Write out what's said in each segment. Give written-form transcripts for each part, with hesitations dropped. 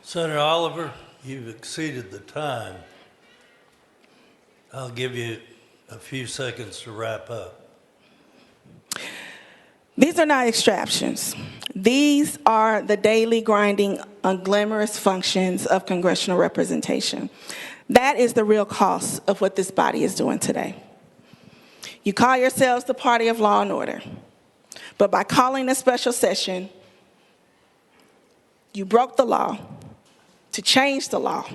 Senator Oliver, you've exceeded the time. I'll give you a few seconds to wrap up. These are not extractions. These are the daily grinding, unglamorous functions of congressional representation. That is the real cost of what this body is doing today. You call yourselves the party of law and order, but by calling a special session, you broke the law to change the law,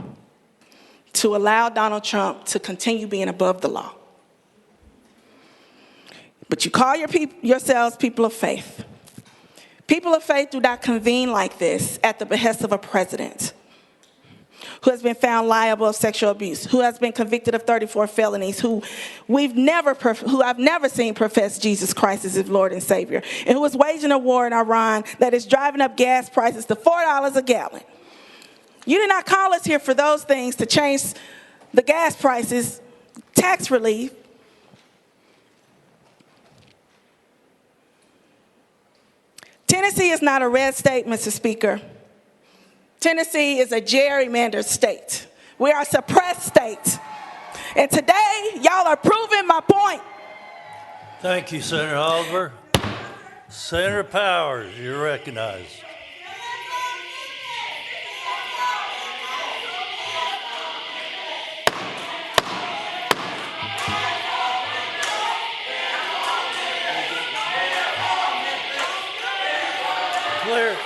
to allow Donald Trump to continue being above the law. But you call yourselves people of faith. People of faith do not convene like this at the behest of a president who has been found liable of sexual abuse, who has been convicted of 34 felonies, who I've never seen profess Jesus Christ as his Lord and Savior, and who is waging a war in Iran that is driving up gas prices to $4 a gallon. You did not call us here for those things, to change the gas prices, tax relief. Tennessee is not a red state, Mr. Speaker. Tennessee is a gerrymandered state. We are a suppressed state. And today, y'all are proving my point. Thank you, Senator Oliver. Senator Powers, you're recognized. Clear.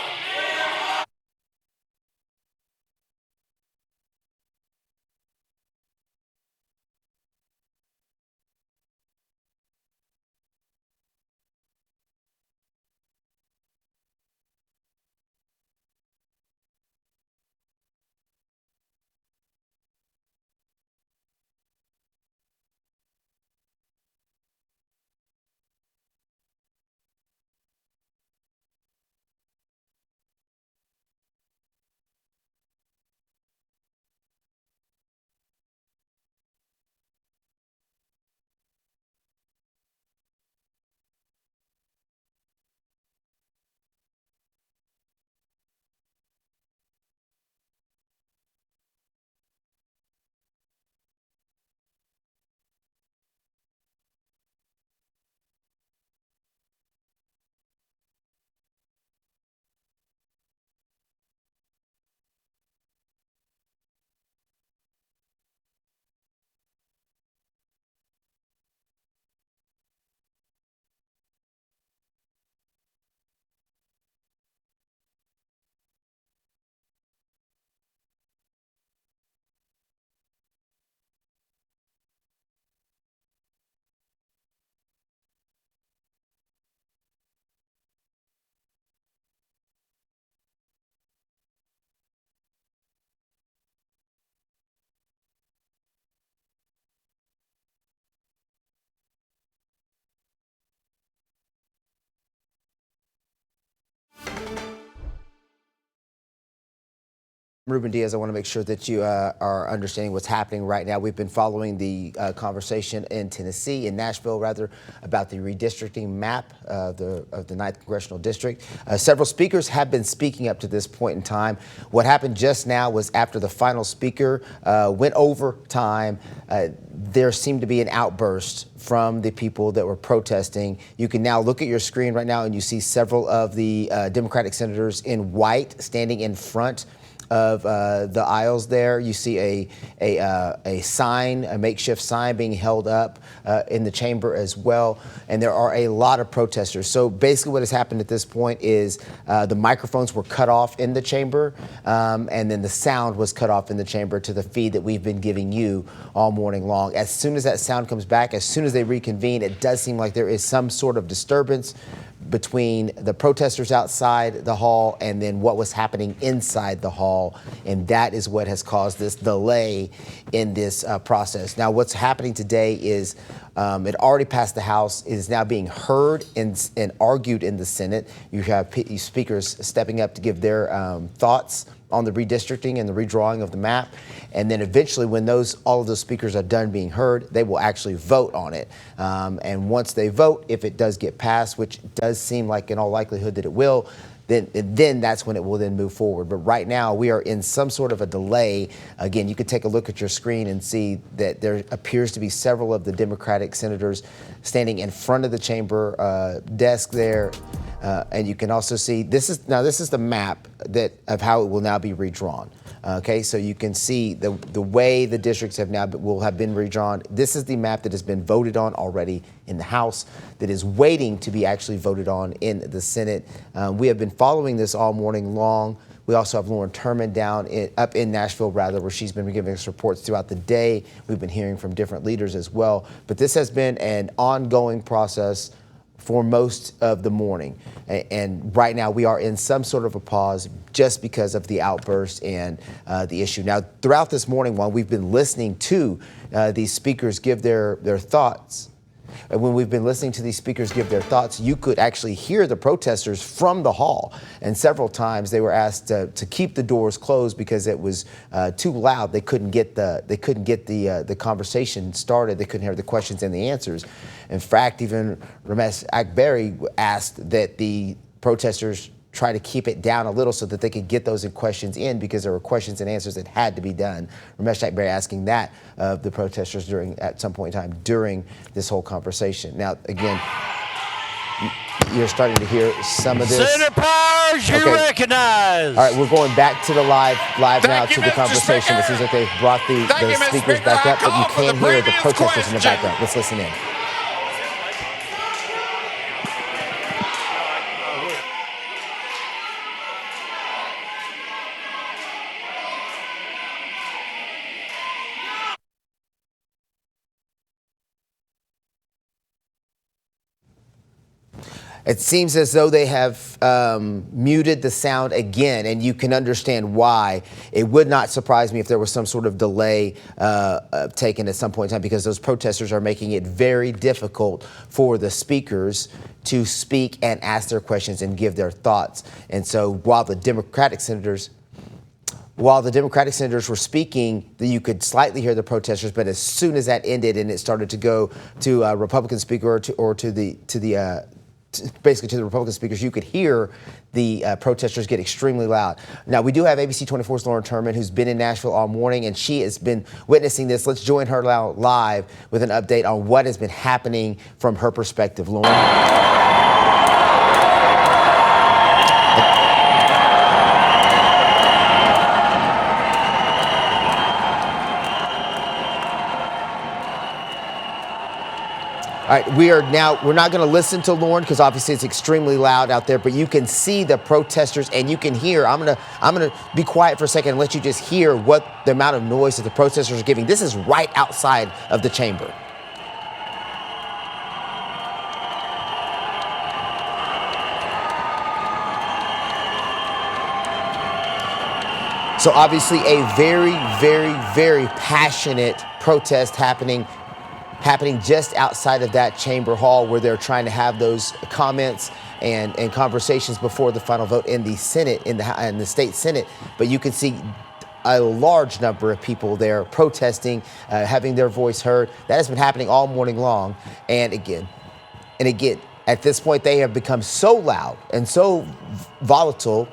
Ruben Diaz, I want to make sure that you are understanding what's happening right now. We've been following the conversation in Tennessee, in Nashville, rather, about the redistricting map of the 9th Congressional District. Several speakers have been speaking up to this point in time. What happened just now was after the final speaker went over time, there seemed to be an outburst from the people that were protesting. You can now look at your screen right now and you see several of the Democratic senators in white standing in front of the aisles there. You see a sign, a makeshift sign being held up in the chamber as well. And there are a lot of protesters. So basically what has happened at this point is the microphones were cut off in the chamber, and then the sound was cut off in the chamber to the feed that we've been giving you all morning long. As soon as that sound comes back, as soon as they reconvene, it does seem like there is some sort of disturbance between the protesters outside the hall and then what was happening inside the hall. And that is what has caused this delay in this process. Now, what's happening today is it already passed the House. It is now being heard and argued in the Senate. You have speakers stepping up to give their thoughts on the redistricting and the redrawing of the map. And then eventually when all of those speakers are done being heard, they will actually vote on it. And once they vote, if it does get passed, which does seem like in all likelihood that it will, then that's when it will then move forward. But right now we are in some sort of a delay. Again, you could take a look at your screen and see that there appears to be several of the Democratic senators standing in front of the chamber desk there. And you can also see this is the map of how it will now be redrawn. Okay, so you can see the way the districts will have been redrawn. This is the map that has been voted on already in the House, that is waiting to be actually voted on in the Senate. We have been following this all morning long. We also have Lauren Turman up in Nashville, where she's been giving us reports throughout the day. We've been hearing from different leaders as well. But this has been an ongoing process for most of the morning. And right now we are in some sort of a pause just because of the outburst and the issue. Now, throughout this morning, while we've been listening to these speakers give their thoughts, and when we've been listening to these speakers give their thoughts, you could actually hear the protesters from the hall. And several times they were asked to keep the doors closed because it was too loud. They couldn't get the conversation started. They couldn't hear the questions and the answers. In fact, even Ramesh Akbari asked that the protesters try to keep it down a little so that they could get those questions in, because there were questions and answers that had to be done. Ramesh Akbari asking that of the protesters at some point in time during this whole conversation. Now, again, you're starting to hear some of this. Senator Powers, you recognize. All right, we're going back to the live now to the conversation. It seems like they've brought the speakers back up, but you can hear the protesters in the background. Let's listen in. It seems as though they have muted the sound again, and you can understand why. It would not surprise me if there was some sort of delay taken at some point in time, because those protesters are making it very difficult for the speakers to speak and ask their questions and give their thoughts. And so while the Democratic senators were speaking, you could slightly hear the protesters, but as soon as that ended and it started to go to a Republican speaker basically to the Republican speakers, you could hear the protesters get extremely loud. Now, we do have ABC 24's Lauren Turman, who's been in Nashville all morning, and she has been witnessing this. Let's join her now live with an update on what has been happening from her perspective. Lauren. All right, we're not going to listen to Lauren because obviously it's extremely loud out there, but you can see the protesters and you can hear. I'm going to be quiet for a second and let you just hear what the amount of noise that the protesters are giving. This is right outside of the chamber. So obviously a very, very, very passionate protest happening just outside of that chamber hall, where they're trying to have those comments and conversations before the final vote in the Senate, in the state Senate. But you can see a large number of people there protesting, having their voice heard. That has been happening all morning long. And again, at this point, they have become so loud and so volatile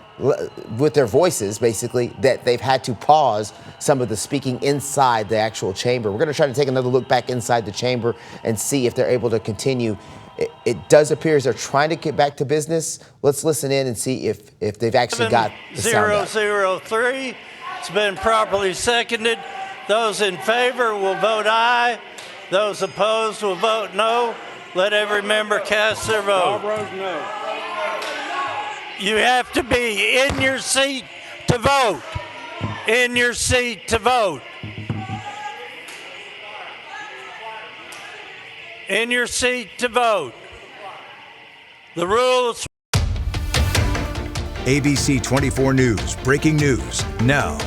with their voices, basically, that they've had to pause some of the speaking inside the actual chamber. We're going to try to take another look back inside the chamber and see if they're able to continue. It does appear as they're trying to get back to business. Let's listen in and see if they've actually got the sound up. 003. It's been properly seconded. Those in favor will vote aye. Those opposed will vote no. Let every member cast their vote. No. You have to be in your seat to vote. In your seat to vote. In your seat to vote. The rules. ABC 24 News, breaking news now.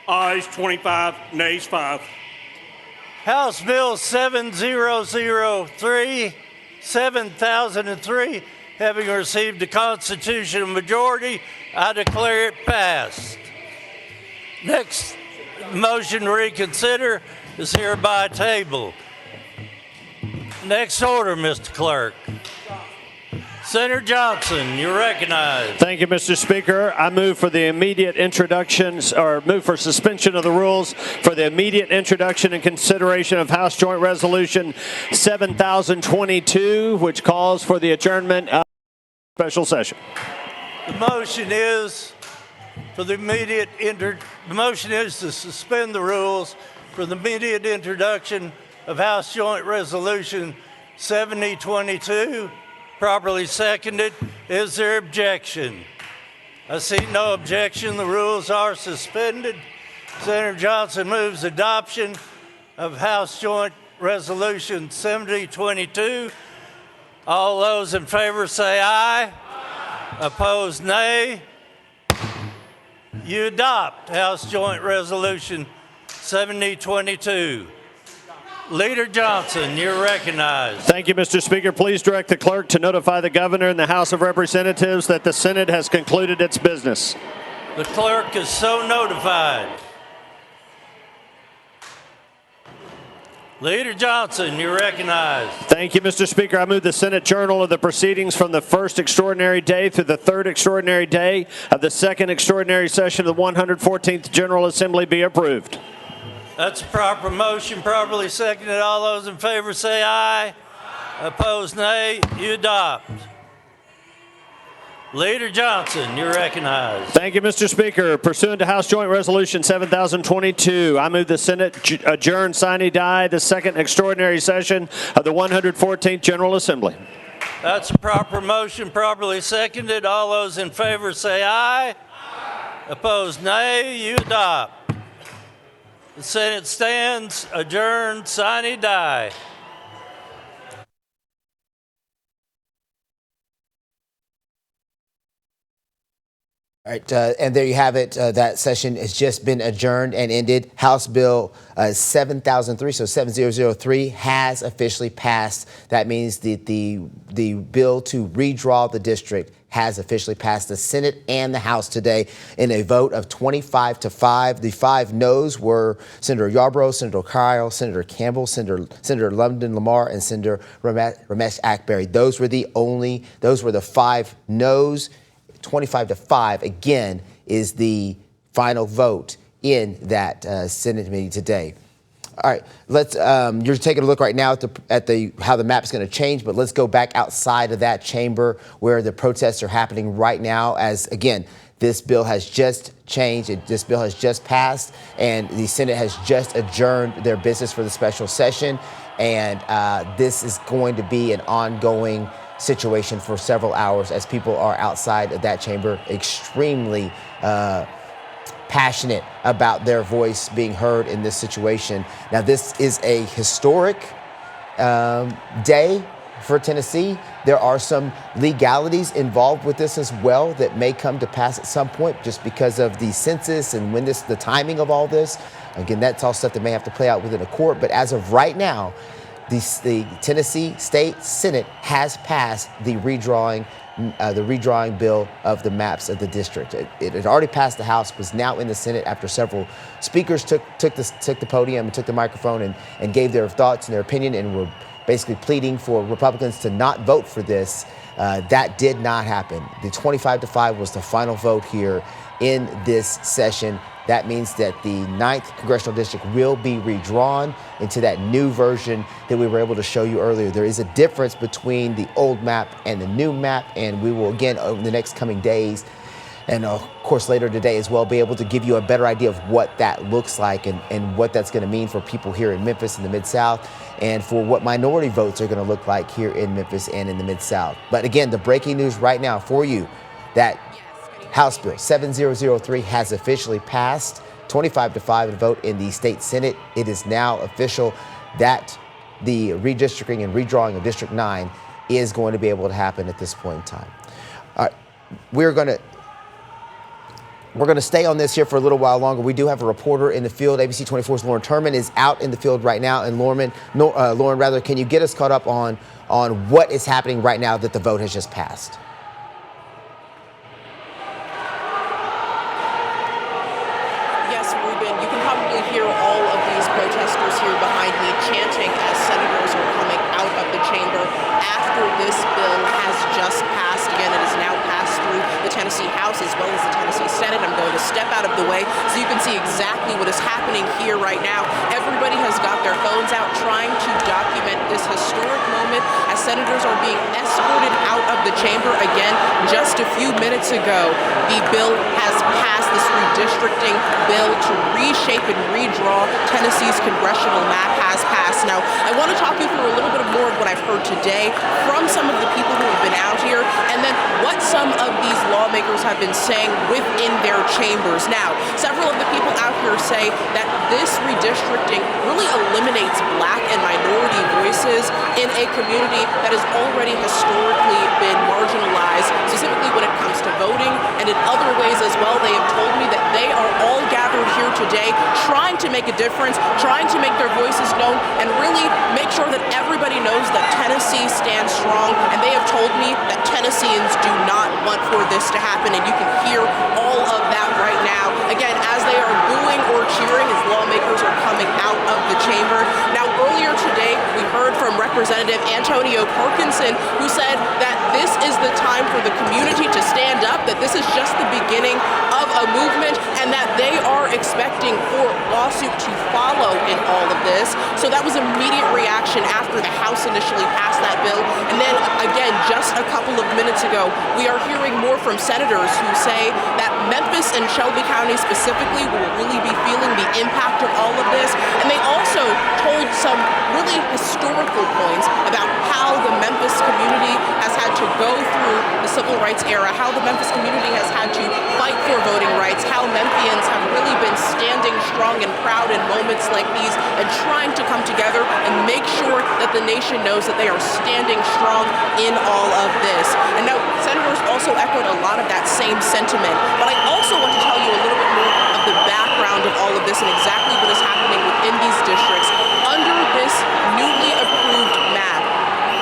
Ayes 25, nays 5. House Bill 7003, having received a constitutional majority, I declare it passed. Next motion to reconsider is hereby tabled. Next order, Mr. Clerk. Senator Johnson, you're recognized. Thank you, Mr. Speaker. I move for the immediate introductions, or move for suspension of the rules for the immediate introduction and consideration of House Joint Resolution 7022, which calls for the adjournment of special session. The motion is the motion is to suspend the rules for the immediate introduction of House Joint Resolution 7022. Properly seconded. Is there objection? I see no objection. The rules are suspended. Senator Johnson moves adoption of House Joint Resolution 7022. All those in favor say aye. Opposed, nay. You adopt House Joint Resolution 7022. Leader Johnson, you're recognized. Thank you, Mr. Speaker. Please direct the clerk to notify the governor and the House of Representatives that the Senate has concluded its business. The clerk is so notified. Leader Johnson, you're recognized. Thank you, Mr. Speaker. I move the Senate Journal of the proceedings from the first extraordinary day through the third extraordinary day of the second extraordinary session of the 114th General Assembly be approved. That's a proper motion, properly seconded. All those in favor say aye. Opposed, nay. You adopt. Leader Johnson, you're recognized. Thank you, Mr. Speaker. Pursuant to House Joint Resolution 7022, I move the Senate adjourn sine die the second extraordinary session of the 114th General Assembly. That's a proper motion, properly seconded. All those in favor say aye. Opposed, nay. You adopt. The Senate stands adjourned sine die. All right, and there you have it. That session has just been adjourned and ended. House Bill 7003, so 7003, has officially passed. That means that the bill to redraw the district has officially passed the Senate and the House today in a vote of 25-5. The 5 noes were Senator Yarborough, Senator Kyle, Senator Campbell, Senator London Lamar, and Senator Ramesh Akbari. Those were the 5 noes. 25-5, again, is the final vote in that Senate meeting today. All right, let's. You're taking a look right now at how the map is going to change, but let's go back outside of that chamber where the protests are happening right now. As again, this bill has just changed. This bill has just passed, and the Senate has just adjourned their business for the special session, and this is going to be an ongoing situation for several hours as people are outside of that chamber, extremely passionate about their voice being heard in this situation. Now, this is a historic day for Tennessee. There are some legalities involved with this as well that may come to pass at some point just because of the census and when the timing of all this. Again, that's all stuff that may have to play out within a court. But as of right now, the Tennessee State Senate has passed the redrawing bill of the maps of the district. It had already passed the House, was now in the Senate after several speakers took the podium and took the microphone and gave their thoughts and their opinion and were basically pleading for Republicans to not vote for this. That did not happen. The 25-5 was the final vote here in this session. That means that the 9th Congressional District will be redrawn into that new version that we were able to show you earlier. There is a difference between the old map and the new map, and we will, again, over the next coming days, and of course later today as well, be able to give you a better idea of what that looks like and what that's going to mean for people here in Memphis and the Mid-South, and for what minority votes are going to look like here in Memphis and in the Mid-South. But again, the breaking news right now for you, that House Bill 7003 has officially passed, 25-5 vote in the state Senate. It is now official that the redistricting and redrawing of District 9 is going to be able to happen at this point in time. All right, we're going to stay on this here for a little while longer. We do have a reporter in the field. ABC 24's Lauren Turman is out in the field right now. And Lauren, can you get us caught up on what is happening right now that the vote has just passed? Yes, Ruben, you can probably hear all of the these protesters here behind me chanting as senators are coming out of the chamber after this bill has just passed. Again, it has now passed through the Tennessee House as well as the Tennessee Senate. I'm going to step out of the way so you can see exactly what is happening here right now. Everybody has got their phones out trying to document this historic moment as senators are being escorted out of the chamber. Again, just a few minutes ago, the bill has passed, this redistricting bill to reshape and redraw Tennessee's congressional map has passed. Now, I want to talk you through a little bit more of what I've heard today from some of the people who have been out here, and then what some of these lawmakers have been saying within their chambers. Now, several of the people out here say that this redistricting really eliminates black and minority voices in a community that has already historically been marginalized, specifically when it comes to voting and in other ways as well. They have told me that they are all gathered here today trying to make a difference, trying to make their voices known, and really make sure that everybody knows that Tennessee stands strong. And they have told me that Tennesseans do not want for this to happen, and you can hear all of that right now. Again, as they are booing or cheering as lawmakers are coming out of the chamber. Now, earlier today, we heard from Representative Antonio Parkinson, who said that this is the time for the community to stand up, that this is just the beginning of a movement, and that they are expecting for lawsuit to follow in all of this. So that was immediate reaction after the House initially passed that bill. And then again, just a couple of minutes ago, we are hearing more from senators who say that Memphis and Shelby County specifically will really be feeling the impact of all of this. And they also told some really historical points about how the Memphis community has had to go through the civil rights era, how the Memphis community has had to fight for voting rights, how Memphians have really been standing strong and proud in moments like these and trying to come together and make sure that the nation knows that they are standing strong in all of this. And now, senators also echoed a lot of that same sentiment. But I also want to tell you a little bit more of the background of all of this and exactly what is happening within these districts. Under this newly approved map,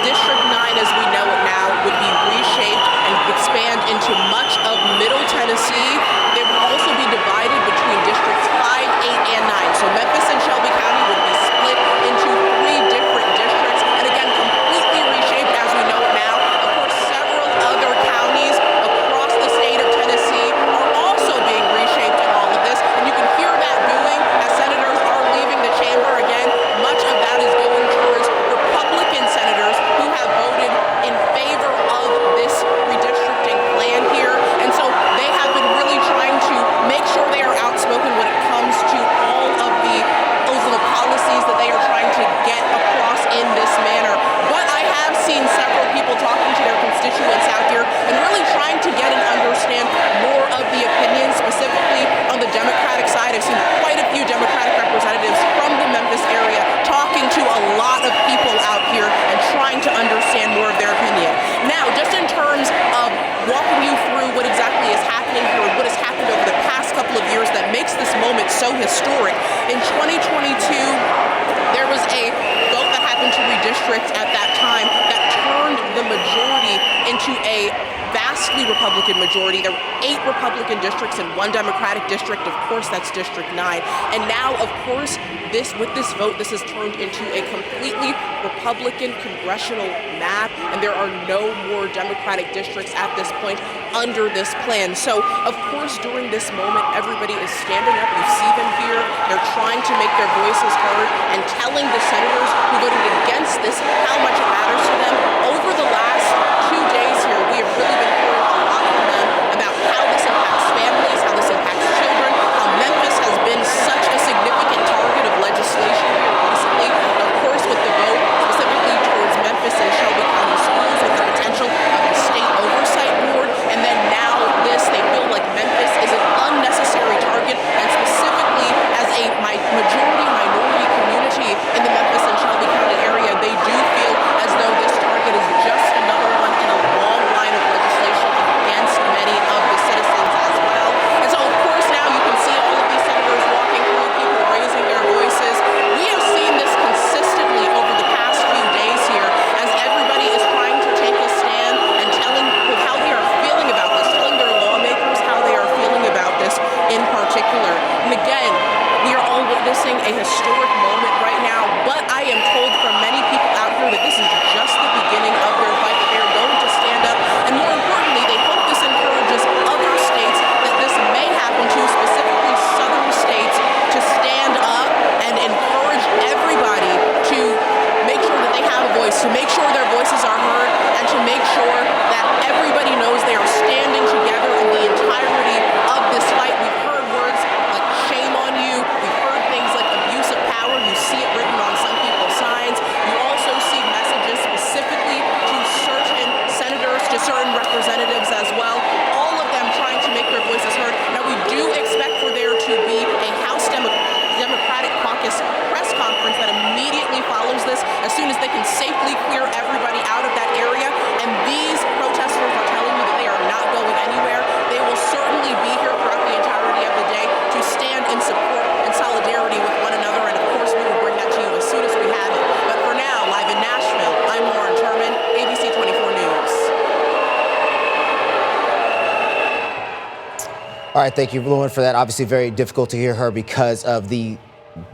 District 9 as we know it now would be reshaped and expand into much of Middle Tennessee. They would also be divided between Districts 5, 8, and 9. So Memphis and Shelby County would be split into 3 different districts, and again, completely reshaped as we know it now. Of course, several other counties across the state of Tennessee are also being reshaped in all of this, and you can hear that booing as senators are leaving the chamber. Again, much of that is going towards Republican senators who have voted in favor of this redistricting plan here. And so they have been really trying to make sure they are outspoken when it comes to all of the policies that they are trying to get across in this manner. But I have seen several people talking to their constituents out here and really trying to get and understand more of the opinions, specifically on the Democratic side. I've seen quite a few Democratic representatives from the Memphis area talking to a lot of people out here and trying to understand more of their opinion. Now, just in terms of walking you through what exactly is happening here and what has happened over the past couple of years that makes this moment so historic, in 2022, there was a vote that happened to redistrict at that time that turned the majority into a vastly Republican majority. There were 8 Republican districts and 1 Democratic district. Of course, that's District 9. And now, of course, with this vote, this has turned into a completely Republican congressional map, and there are no more Democratic districts at this point under this plan. So, of course, during this moment, everybody is standing up. You see them here. They're trying to make their voices heard and telling the senators who voted against this how much it matters to them. Over the last 2 days here, we have really been hearing a lot from them about how this impacts families, how this impacts children, how Memphis has been such a significant target of legislation here recently. Of course, with the vote specifically towards Memphis and Shelby County schools, with the potential of a state oversight board, and then now this, they feel like Memphis is an unnecessary target, and specifically as a majority minority community in the Memphis and Shelby County area, they do feel as though this target is just another one in a long line of legislation against many of the citizens as well. And so, of course, now you can see all of these senators walking through, people raising their voices. We have seen this consistently over the past few days here as everybody is trying to take a stand and telling people how they are feeling about this, telling their lawmakers how they are feeling about this in particular. And again, we are all witnessing witnessing a historic moment right now, but I am told from many people out here that this is just the beginning of their fight, that they are going to stand up, and more importantly, they hope this encourages other states that this may happen to, specifically southern states, to stand up and encourage everybody to make sure that they have a voice, to make sure their voices are heard, and to make sure that everybody knows they are standing together in the entirety of this fight. We've heard words like shame on you. We've heard things like abuse of power. You see it written on some people's signs. You also see messages specifically to certain senators, to certain representatives as well, all of them trying to make their voices heard. Now, we do expect for there to be a House Democratic Caucus press conference that immediately follows this, as soon as they can safely clear everybody out of that area. And these protesters are telling me that they are not going anywhere. They will certainly be here throughout the entirety of the day to stand in support and solidarity with one another. And of course, we will bring that to you as soon as we have it. But for now, live in Nashville, I'm Lauren Turman, ABC 24 News. All right, thank you, Lauren, for that. Obviously, very difficult to hear her because of the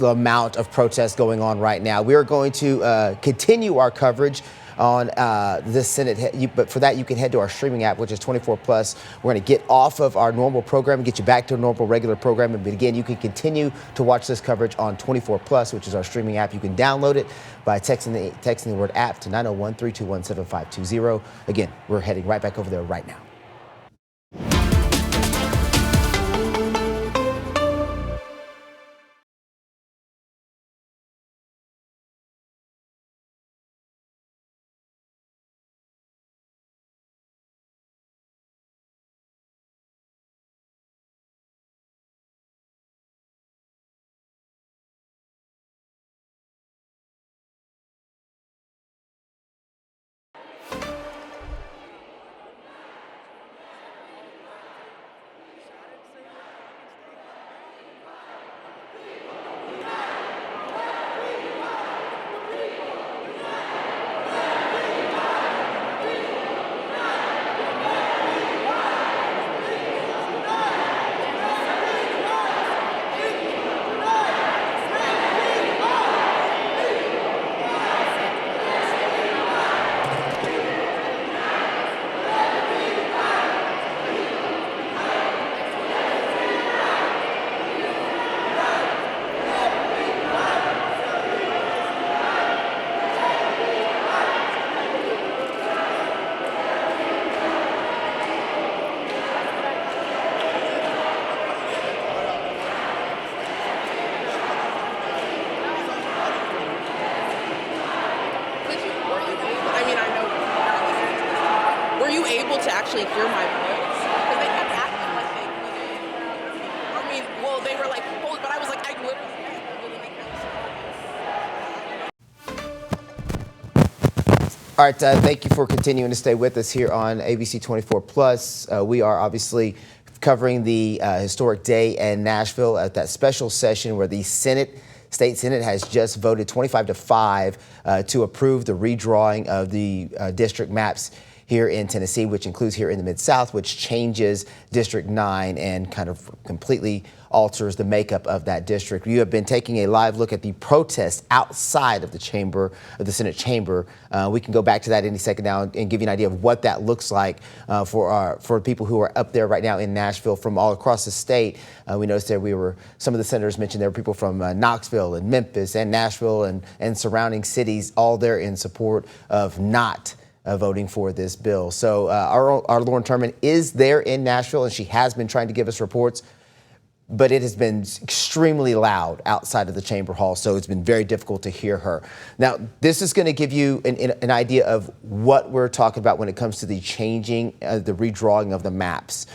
amount of protests going on right now. We are going to continue our coverage on the Senate, but for that, you can head to our streaming app, which is 24 Plus. We're going to get off of our normal program and get you back to a normal, regular programming. But again, you can continue to watch this coverage on 24 Plus, which is our streaming app. You can download it by texting the word app to 901-321-7520. Again, we're heading right back over there right now. To actually hear my voice, because they kept acting like they couldn't. I mean, well, they were like, hold, but I was like, I literally. All right, thank you for continuing to stay with us here on ABC 24 Plus. We are obviously covering the historic day in Nashville at that special session where the State Senate has just voted 25-5 to approve the redrawing of the district maps here in Tennessee, which includes here in the Mid-South, which changes District 9 and kind of completely alters the makeup of that district. You have been taking a live look at the protests outside of the Senate chamber. We can go back to that any second now and give you an idea of what that looks like for people who are up there right now in Nashville from all across the state. We noticed there some of the senators mentioned there were people from Knoxville and Memphis and Nashville and surrounding cities, all there in support of not voting for this bill. So our Lauren Turman is there in Nashville, and she has been trying to give us reports, but it has been extremely loud outside of the chamber hall, so it's been very difficult to hear her. Now, this is going to give you an idea of what we're talking about when it comes to the changing, the redrawing of the maps.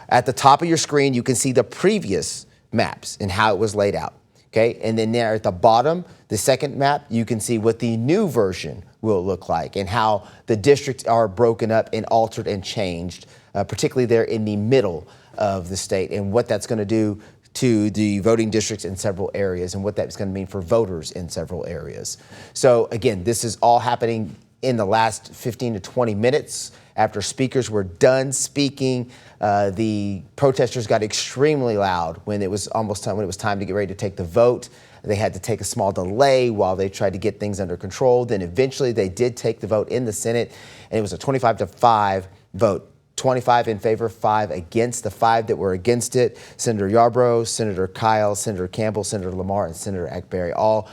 At the top of your screen, you can see the previous maps and how it was laid out. Okay, and then there at the bottom, the second map, you can see what the new version will look like and how the districts are broken up and altered and changed, particularly there in the middle of the state, and what that's going to do to the voting districts in several areas and what that's going to mean for voters in several areas. So again, this is all happening in the last 15 to 20 minutes After speakers were done speaking, the protesters got extremely loud when it was almost time, when it was time to get ready to take the vote. They had to take a small delay while they tried to get things under control. Then eventually they did take the vote in the Senate, and it was a 25-5 vote. 25 in favor, 5 against. The 5 that were against it: Senator Yarbrough, Senator Kyle, Senator Campbell, Senator Lamar, and Senator Ekberry, all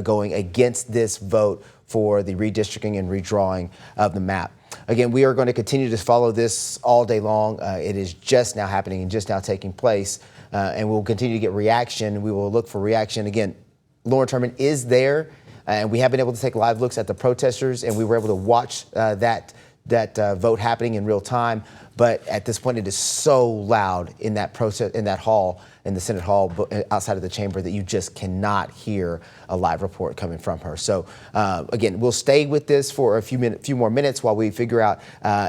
going against this vote for the redistricting and redrawing of the map. Again, we are going to continue to follow this all day long. It is just now happening and just now taking place, and we'll continue to get reaction. We will look for reaction. Again, Lauren Turman is there, and we have been able to take live looks at the protesters, and we were able to watch that vote happening in real time. But at this point, it is so loud in that protest, in that hall, in the Senate hall outside of the chamber, that you just cannot hear a live report coming from her. So again, we'll stay with this for a few more minutes while we figure out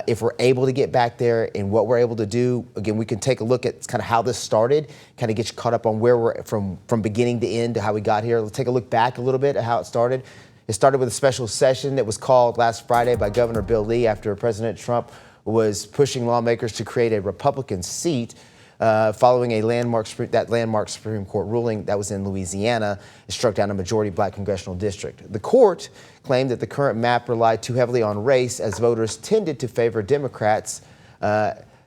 if we're able to get back there and what we're able to do. Again, we can take a look at kind of how this started, kind of get you caught up on where we're from beginning to end to how we got here. Let's take a look back a little bit at how it started. It started with a special session that was called last Friday by Governor Bill Lee after President Trump was pushing lawmakers to create a Republican seat following that landmark Supreme Court ruling that was in Louisiana. It struck down a majority black congressional district. The court claimed that the current map relied too heavily on race, as voters tended to favor Democrats,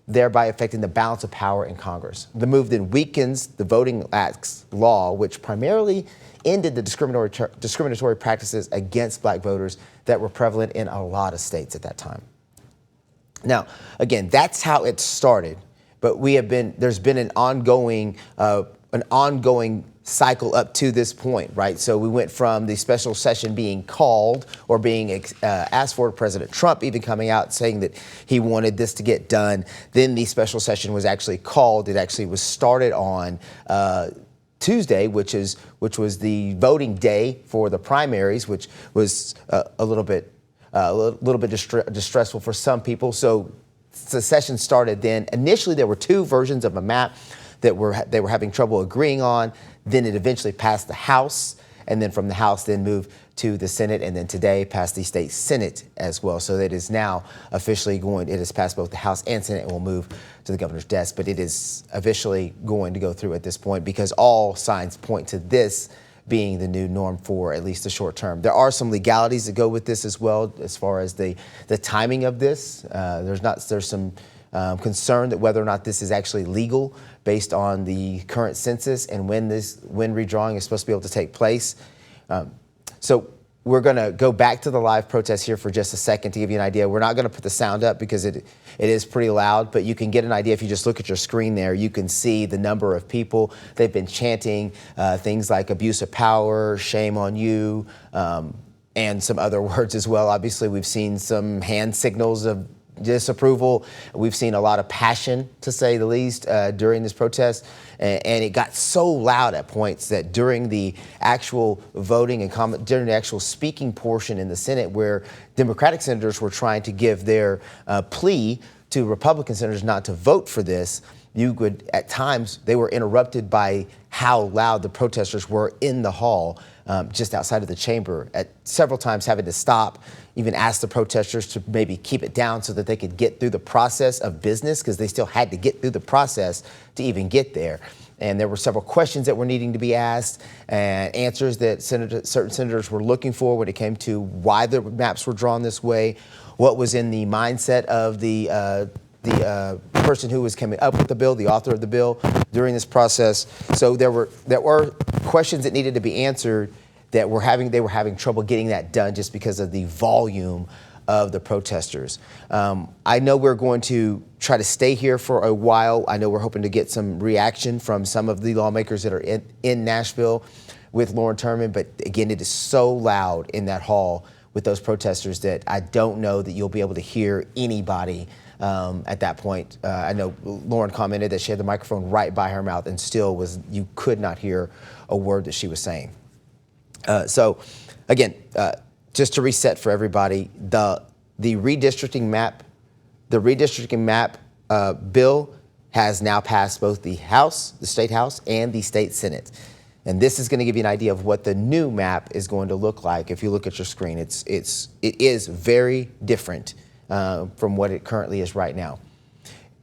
thereby affecting the balance of power in Congress. The move then weakens the Voting Act's law, which primarily ended the discriminatory practices against black voters that were prevalent in a lot of states at that time. Now, again, that's how it started, but there's been an ongoing cycle up to this point, right? So we went from the special session being called or being asked for, President Trump even coming out saying that he wanted this to get done. Then the special session was actually called. It actually was started on Tuesday, which was the voting day for the primaries, which was a little bit distressful for some people. So the session started then. Initially, there were 2 versions of a map that they were having trouble agreeing on. Then it eventually passed the House, and then from the House then moved to the Senate, and then today passed the state Senate as well. So it is now officially it has passed both the House and Senate and will move to the governor's desk. But it is officially going to go through at this point because all signs point to this being the new norm for at least the short term. There are some legalities that go with this as well, as far as the timing of this. There's some concern that whether or not this is actually legal based on the current census and when redrawing is supposed to be able to take place. So we're going to go back to the live protest here for just a second to give you an idea. We're not going to put the sound up because it is pretty loud, but you can get an idea if you just look at your screen there. You can see the number of people. They've been chanting things like abuse of power, shame on you, and some other words as well. Obviously, we've seen some hand signals of disapproval. We've seen a lot of passion, to say the least, during this protest. And it got so loud at points that during the actual voting and during the actual speaking portion in the Senate, where Democratic senators were trying to give their plea to Republican senators not to vote for this, at times, they were interrupted by how loud the protesters were in the hall, just outside of the chamber, at several times having to stop, even ask the protesters to maybe keep it down so that they could get through the process of business, because they still had to get through the process to even get there. And there were several questions that were needing to be asked and answers that certain senators were looking for when it came to why the maps were drawn this way, what was in the mindset of the person who was coming up with the bill, the author of the bill, during this process. So there were questions that needed to be answered that they were having trouble getting that done just because of the volume of the protesters. I know we're going to try to stay here for a while. I know we're hoping to get some reaction from some of the lawmakers that are in Nashville with Lauren Turman, but again, it is so loud in that hall with those protesters that I don't know that you'll be able to hear anybody at that point. I know Lauren commented that she had the microphone right by her mouth and still you could not hear a word that she was saying. So again, just to reset for everybody, the redistricting map bill has now passed both the House, the State House, and the State Senate. And this is going to give you an idea of what the new map is going to look like. If you look at your screen, it is very different from what it currently is right now.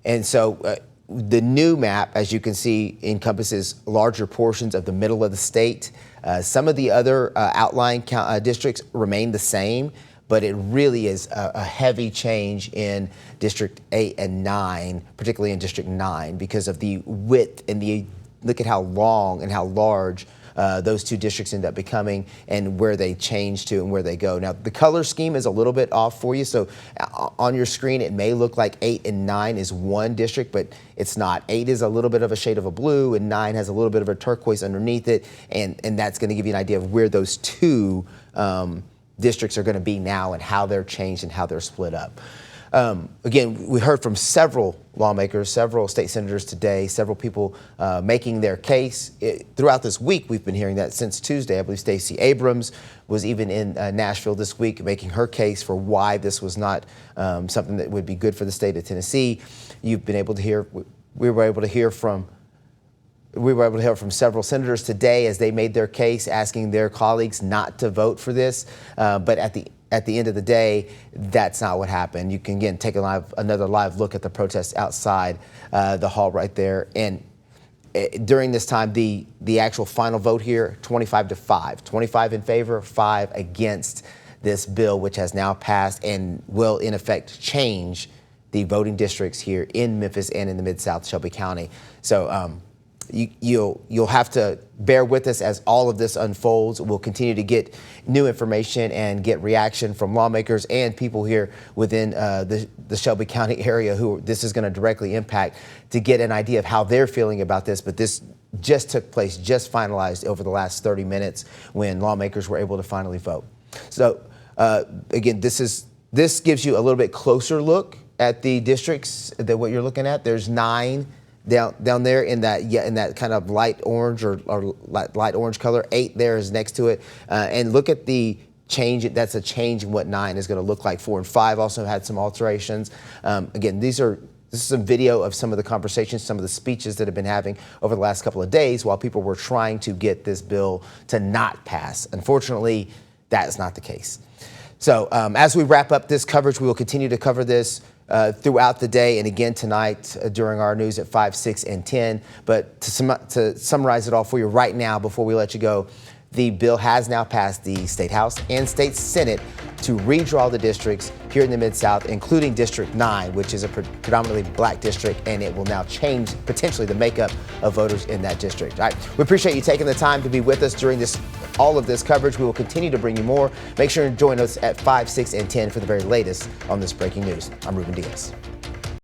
And so the new map, as you can see, encompasses larger portions of the middle of the state. Some of the other outlying districts remain the same, but it really is a heavy change in District 8 and 9, particularly in District 9, because of the width and look at how long and how large those two districts end up becoming and where they change to and where they go. Now, the color scheme is a little bit off for you. So on your screen, it may look like 8 and 9 is one district, but it's not. 8 is a little bit of a shade of a blue and 9 has a little bit of a turquoise underneath it. And that's going to give you an idea of where those two districts are going to be now and how they're changed and how they're split up. Again, we heard from several lawmakers, several state senators today, several people making their case. Throughout this week, we've been hearing that since Tuesday. I believe Stacey Abrams was even in Nashville this week making her case for why this was not something that would be good for the state of Tennessee. You've been able to hear, we were able to hear from several senators today as they made their case, asking their colleagues not to vote for this. But at the end of the day, that's not what happened. You can, again, take another live look at the protests outside the hall right there. And during this time, the actual final vote here, 25-5. 25 in favor, 5 against this bill, which has now passed and will, in effect, change the voting districts here in Memphis and in the Mid-South Shelby County. So you'll have to bear with us as all of this unfolds. We'll continue to get new information and get reaction from lawmakers and people here within the Shelby County area who this is going to directly impact to get an idea of how they're feeling about this. But this just took place, just finalized over the last 30 minutes when lawmakers were able to finally vote. So again, this gives you a little bit closer look at the districts than what you're looking at. There's 9 down there in that kind of light orange or light orange color. 8 there is next to it, and look at the change. That's a change in what 9 is going to look like. 4 and 5 also had some alterations. Again, this is some video of some of the conversations, some of the speeches that have been having over the last couple of days while people were trying to get this bill to not pass. Unfortunately, that is not the case. So as we wrap up this coverage, we will continue to cover this throughout the day and again tonight during our news at 5, 6, and 10. But to summarize it all for you right now before we let you go, the bill has now passed the State House and State Senate to redraw the districts here in the Mid-South, including District 9, which is a predominantly black district, and it will now change potentially the makeup of voters in that district. All right, we appreciate you taking the time to be with us during all of this coverage. We will continue to bring you more. Make sure to join us at 5, 6, and 10 for the very latest on this breaking news. I'm Ruben Diaz.